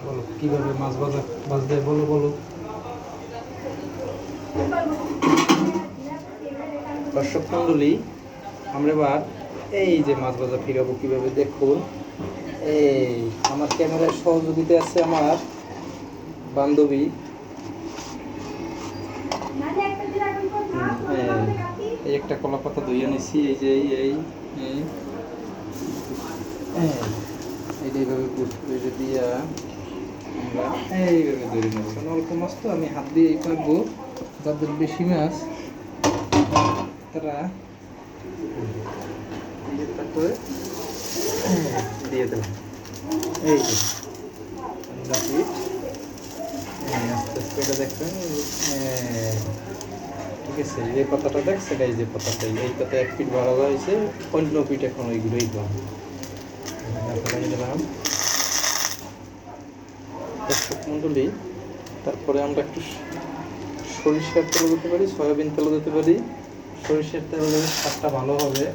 বলো কীভাবে মাছ ভাজতে বলো বলো। দর্শক মণ্ডলী, আমরা এবার এই যে মাছ ভাজা ফিরাবো কীভাবে দেখুন। এই আমার ক্যামেরার সহযোগিতা আছে আমার বান্ধবী। এই একটা কলা পাতা ধুয়ে নিছি, এই যে এইভাবে করে দিয়া আমরা এইভাবে ধরে নেব। কারণ অল্প মাছ তো আমি হাত দিয়ে পারবো, যাদের বেশি মাছ তারা তারপরে দিয়ে দেব। এই যে আস্তে আস্তে এটা দেখবেন। ঠিক আছে, এই পাতাটা দেখছেন, এই যে পাতাটা, এই পাতা 1 ফিট ভাড়া হয়েছে, অন্য ফিট এখন ওইগুলোই দিলাম। দর্শক মণ্ডলী, তারপরে আমরা একটু সরিষার তেল দিতে পারি, সয়াবিন তেল দিতে পারি। সরিষার তেল দিলে স্বাদটা ভালো হবে।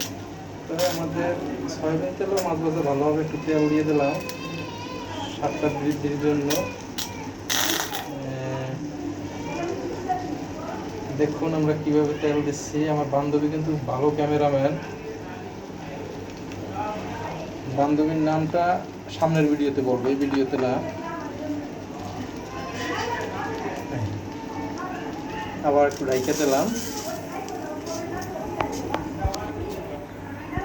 তবে আমাদের সয়াবিন তেলও মাছ ভাজা ভালো হবে। একটু তেল দিয়ে দিলাম স্বাদটা বৃদ্ধির জন্য। দেখুন আমরা কিভাবে তেল দিচ্ছি। আমার বান্ধবী কিন্তু ভালো ক্যামেরাম্যান। বান্ধবীর নামটা সামনের ভিডিওতে বলবো, এই ভিডিওতে না। আবার একটু ঢাইকা দিলাম।